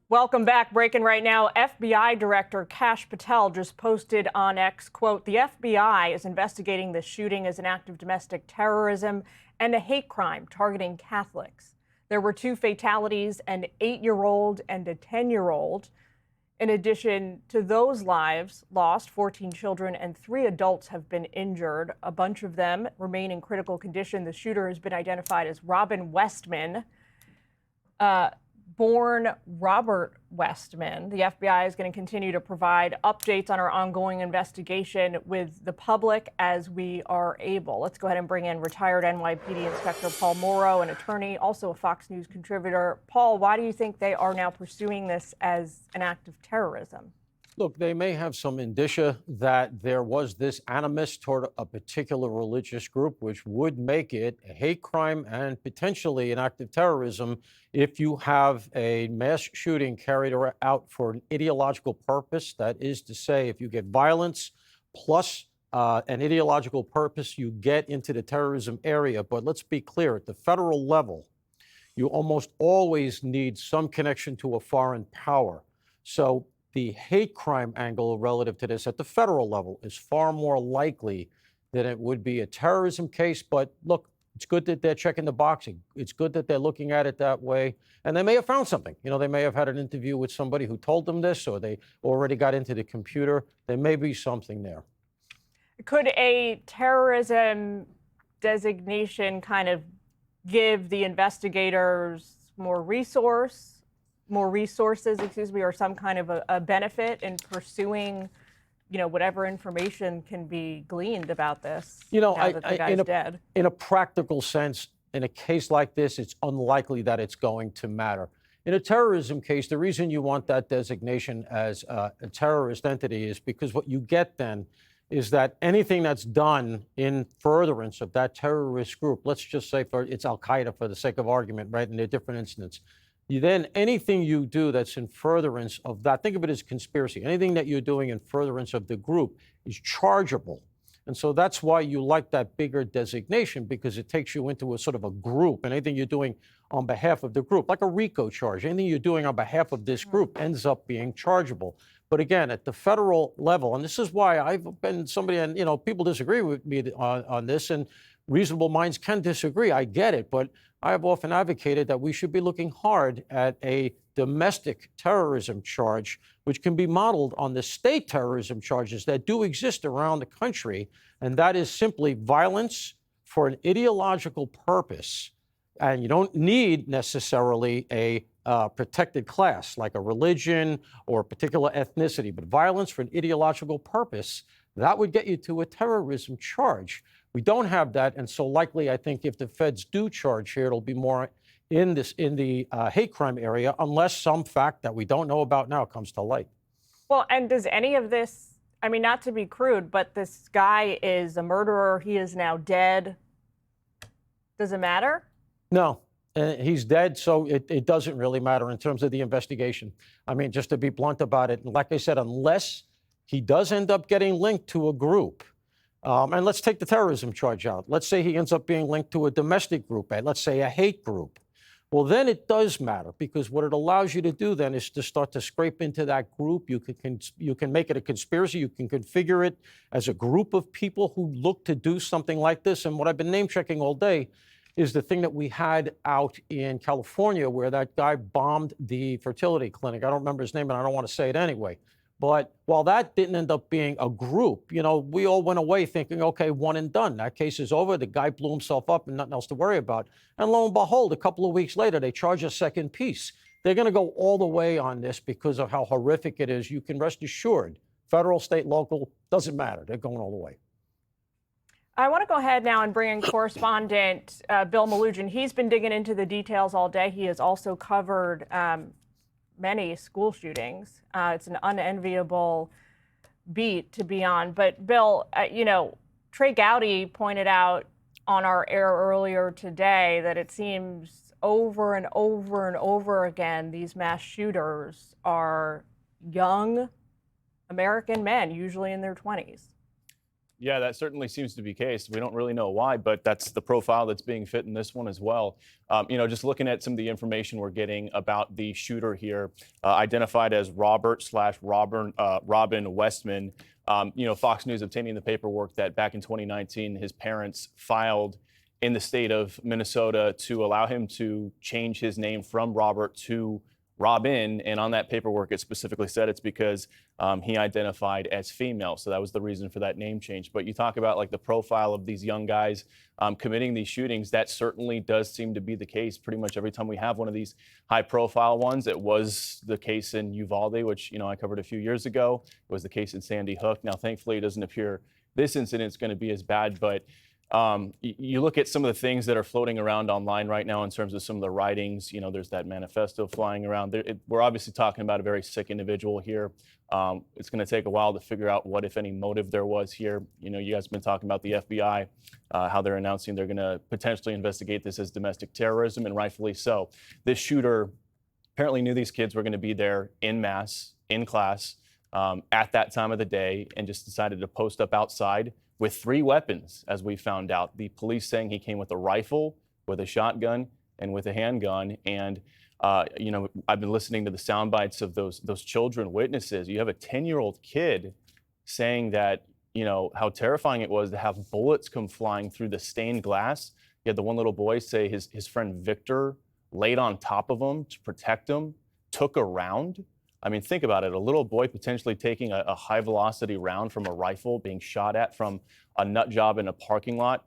Welcome back. Breaking right now, FBI Director Kash Patel just posted on X, quote, "The FBI is investigating this shooting as an act of domestic terrorism and a hate crime targeting Catholics. There were 2 fatalities, an 8-year-old and a 10-year-old. In addition to those lives lost, 14 children and 3 adults have been injured. A bunch of them remain in critical condition. The shooter has been identified as Robin Westman. Born Robert Westman. The FBI is going to continue to provide updates on our ongoing investigation with the public as we are able. Let's go ahead and bring in retired NYPD Inspector Paul Mauro, an attorney, also a Fox News contributor. Paul, why do you think they are now pursuing this as an act of terrorism? Look, they may have some indicia that there was this animus toward a particular religious group, which would make it a hate crime and potentially an act of terrorism if you have a mass shooting carried out for an ideological purpose. That is to say, if you get violence plus an ideological purpose, you get into the terrorism area. But let's be clear, at the federal level, you almost always need some connection to a foreign power. So the hate crime angle relative to this at the federal level is far more likely than it would be a terrorism case. But look, it's good that they're checking the box. It's good that they're looking at it that way. And they may have found something. You know, they may have had an interview with somebody who told them this, or they already got into the computer. There may be something there. Could a terrorism designation kind of give the investigators more resources, or some kind of a benefit in pursuing, whatever information can be gleaned about this? Now that the guy's dead. In a practical sense, in a case like this, it's unlikely that it's going to matter. In a terrorism case, the reason you want that designation as a terrorist entity is because what you get then is that anything that's done in furtherance of that terrorist group, let's just say it's Al-Qaeda for the sake of argument, right, in their different incidents. Then anything you do that's in furtherance of that, think of it as conspiracy. Anything that you're doing in furtherance of the group is chargeable. And so that's why you like that bigger designation, because it takes you into a sort of a group. And anything you're doing on behalf of the group, like a RICO charge, anything you're doing on behalf of this group ends up being chargeable. But again, at the federal level, and this is why I've been somebody, and people disagree with me on this, and reasonable minds can disagree. I get it, but I have often advocated that we should be looking hard at a domestic terrorism charge, which can be modeled on the state terrorism charges that do exist around the country. And that is simply violence for an ideological purpose. And you don't need necessarily a protected class like a religion or a particular ethnicity, but violence for an ideological purpose, that would get you to a terrorism charge. We don't have that, and so likely, I think, if the feds do charge here, it'll be more in the hate crime area, unless some fact that we don't know about now comes to light. Well, and does any of this, I mean, not to be crude, but this guy is a murderer. He is now dead. Does it matter? No, he's dead, so it doesn't really matter in terms of the investigation. I mean, just to be blunt about it, like I said, unless he does end up getting linked to a group. And let's take the terrorism charge out. Let's say he ends up being linked to a domestic group, let's say a hate group. Well, then it does matter, because what it allows you to do then is to start to scrape into that group. You can make it a conspiracy. You can configure it as a group of people who look to do something like this. And what I've been name checking all day is the thing that we had out in California where that guy bombed the fertility clinic. I don't remember his name, and I don't want to say it anyway. But while that didn't end up being a group, we all went away thinking, okay, one and done. That case is over. The guy blew himself up and nothing else to worry about. And lo and behold, a couple of weeks later, they charge a second piece. They're going to go all the way on this because of how horrific it is. You can rest assured, federal, state, local, doesn't matter. They're going all the way. I want to go ahead now and bring in correspondent Bill Malugin. He's been digging into the details all day. He has also covered many school shootings. It's an unenviable beat to be on. But Bill, Trey Gowdy pointed out on our air earlier today that it seems over and over and over again, these mass shooters are young American men, usually in their 20s. Yeah, that certainly seems to be the case. We don't really know why, but that's the profile that's being fit in this one as well. Just looking at some of the information we're getting about the shooter here, identified as Robin Westman. Fox News obtaining the paperwork that back in 2019, his parents filed in the state of Minnesota to allow him to change his name from Robert to Robin, and on that paperwork, it specifically said it's because he identified as female. So that was the reason for that name change. But you talk about like the profile of these young guys committing these shootings. That certainly does seem to be the case pretty much every time we have one of these high profile ones. It was the case in Uvalde, which, I covered a few years ago. It was the case in Sandy Hook. Now, thankfully, it doesn't appear this incident's going to be as bad, but you look at some of the things that are floating around online right now in terms of some of the writings. There's that manifesto flying around. We're obviously talking about a very sick individual here. It's going to take a while to figure out what, if any, motive there was here. You guys have been talking about the FBI, how they're announcing they're going to potentially investigate this as domestic terrorism, and rightfully so. This shooter apparently knew these kids were going to be there en masse, in class, at that time of the day, and just decided to post up outside with 3 weapons, as we found out. The police saying he came with a rifle, with a shotgun, and with a handgun. And, I've been listening to the sound bites of those children witnesses. You have a 10-year-old kid saying that, how terrifying it was to have bullets come flying through the stained glass. You had the one little boy say his friend Victor laid on top of him to protect him, took a round. I mean, think about it. A little boy potentially taking a high velocity round from a rifle being shot at from a nut job in a parking lot.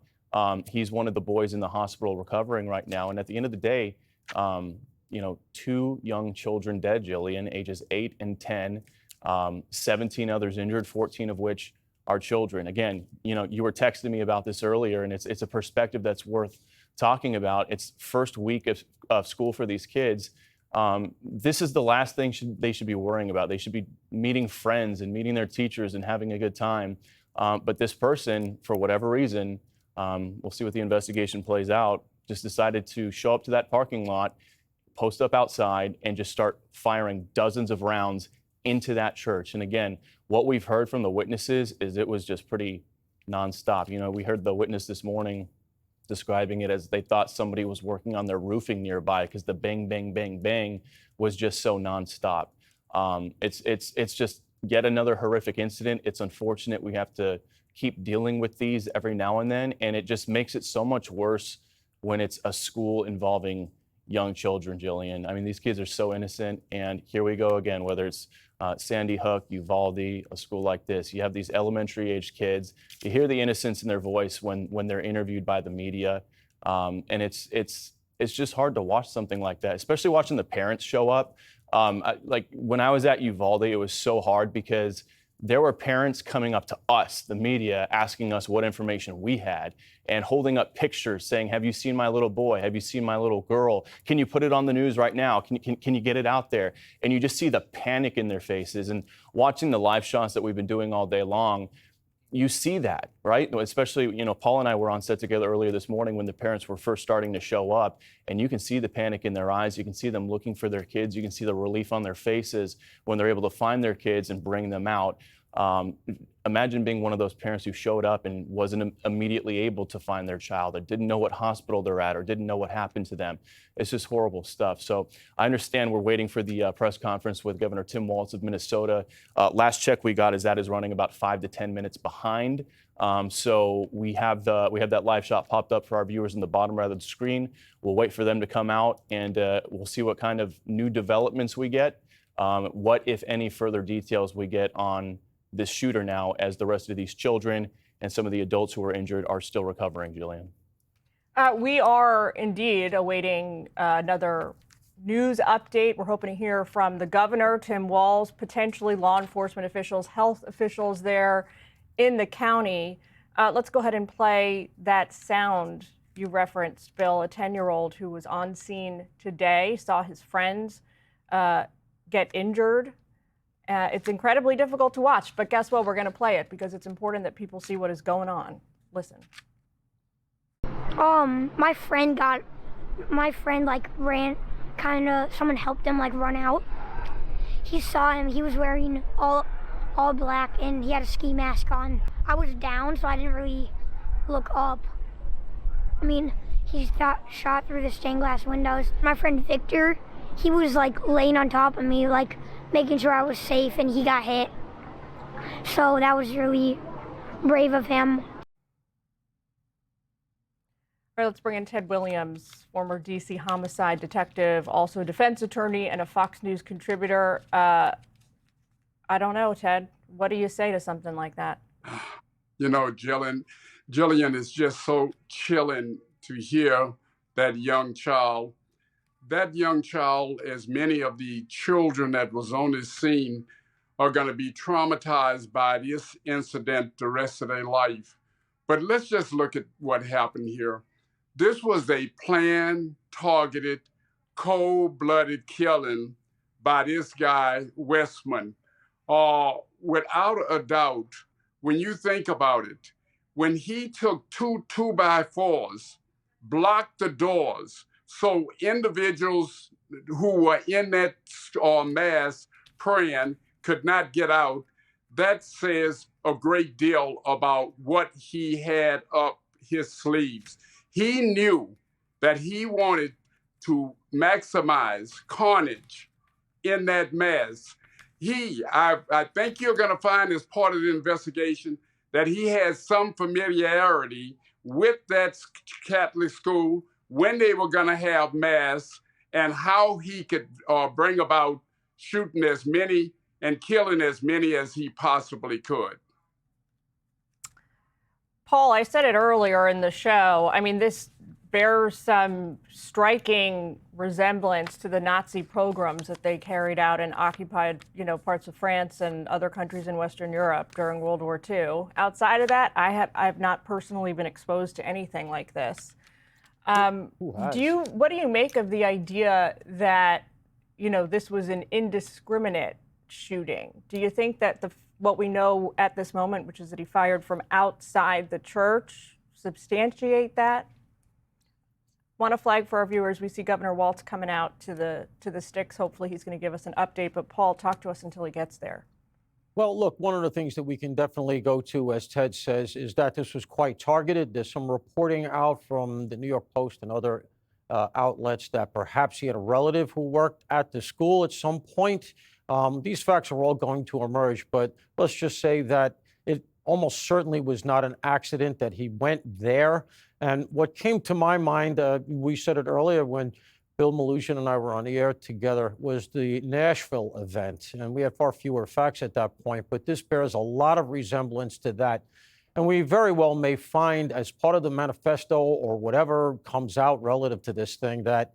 He's one of the boys in the hospital recovering right now. And at the end of the day, 2 young children dead, Jillian, ages 8 and 10, 17 others injured, 14 of which are children. Again, you were texting me about this earlier, and it's a perspective that's worth talking about. It's first week of school for these kids. This is the last thing they should be worrying about. They should be meeting friends and meeting their teachers and having a good time. But this person, for whatever reason, we'll see what the investigation plays out, just decided to show up to that parking lot, post up outside, and just start firing dozens of rounds into that church. And again, what we've heard from the witnesses is it was just pretty nonstop. We heard the witness this morning describing it as they thought somebody was working on their roofing nearby because the bang, bang, bang, bang was just so nonstop. It's just yet another horrific incident. It's unfortunate we have to keep dealing with these every now and then, and it just makes it so much worse when it's a school involving young children, Jillian. I mean, these kids are so innocent, and here we go again, whether it's Sandy Hook, Uvalde, a school like this. You have these elementary-age kids. You hear the innocence in their voice when they're interviewed by the media, and it's just hard to watch something like that, especially watching the parents show up. Like when I was at Uvalde, it was so hard because there were parents coming up to us, the media, asking us what information we had and holding up pictures saying, have you seen my little boy? Have you seen my little girl? Can you put it on the news right now? Can you get it out there? And you just see the panic in their faces. And watching the live shots that we've been doing all day long, you see that, right? Especially, Paul and I were on set together earlier this morning when the parents were first starting to show up, and you can see the panic in their eyes. You can see them looking for their kids. You can see the relief on their faces when they're able to find their kids and bring them out. Imagine being one of those parents who showed up and wasn't immediately able to find their child, or didn't know what hospital they're at, or didn't know what happened to them. It's just horrible stuff. So I understand we're waiting for the press conference with Governor Tim Walz of Minnesota. Last check we got is that is running about 5 to 10 minutes behind. So we have that live shot popped up for our viewers in the bottom right of the screen. We'll wait for them to come out, and we'll see what kind of new developments we get. What, if any, further details we get on this shooter now, as the rest of these children and some of the adults who are injured are still recovering, Jillian. We are indeed awaiting another news update. We're hoping to hear from the governor, Tim Walz, potentially law enforcement officials, health officials there in the county. Let's go ahead and play that sound you referenced, Bill. A 10-year-old who was on scene today saw his friends get injured. It's incredibly difficult to watch, but guess what? We're going to play it because it's important that people see what is going on. Listen. My friend ran, someone helped him run out. He saw him, he was wearing all black and he had a ski mask on. I was down, so I didn't really look up. I mean, he got shot through the stained glass windows. My friend Victor, he was like laying on top of me, like making sure I was safe, and he got hit. So that was really brave of him. All right, let's bring in Ted Williams, former D.C. homicide detective, also defense attorney and a Fox News contributor. I don't know, Ted. What do you say to something like that? You know, Jillian, is just so chilling to hear that young child. That young child, as many of the children that was on this scene, are going to be traumatized by this incident the rest of their life. But let's just look at what happened here. This was a planned, targeted, cold-blooded killing by this guy, Westman. Without a doubt, when you think about it, when he took two 2x4s, blocked the doors, so individuals who were in that mass praying could not get out, that says a great deal about what he had up his sleeves. He knew that he wanted to maximize carnage in that mass. I think you're going to find as part of the investigation that he has some familiarity with that Catholic school, when they were going to have mass, and how he could bring about shooting as many and killing as many as he possibly could. Paul, I said it earlier in the show. I mean, this bears some striking resemblance to the Nazi pogroms that they carried out in occupied, parts of France and other countries in Western Europe during World War II. Outside of that, I have not personally been exposed to anything like this. What do you make of the idea that, this was an indiscriminate shooting? Do you think that what we know at this moment, which is that he fired from outside the church, substantiate that? Want to flag for our viewers, we see Governor Walz coming out to the sticks. Hopefully he's going to give us an update. But Paul, talk to us until he gets there. Well, look, one of the things that we can definitely go to, as Ted says, is that this was quite targeted. There's some reporting out from the New York Post and other outlets that perhaps he had a relative who worked at the school at some point. These facts are all going to emerge, but let's just say that it almost certainly was not an accident that he went there. And what came to my mind, we said it earlier when Bill Malutian and I were on the air together, was the Nashville event. And we had far fewer facts at that point, but this bears a lot of resemblance to that. And we very well may find, as part of the manifesto or whatever comes out relative to this thing, that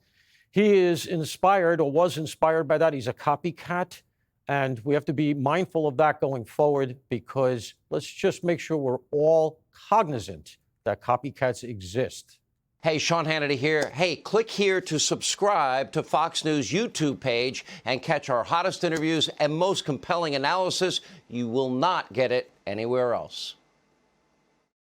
he is inspired or was inspired by that. He's a copycat. And we have to be mindful of that going forward, because let's just make sure we're all cognizant that copycats exist. Hey, Sean Hannity here. Hey, click here to subscribe to Fox News YouTube page and catch our hottest interviews and most compelling analysis. You will not get it anywhere else.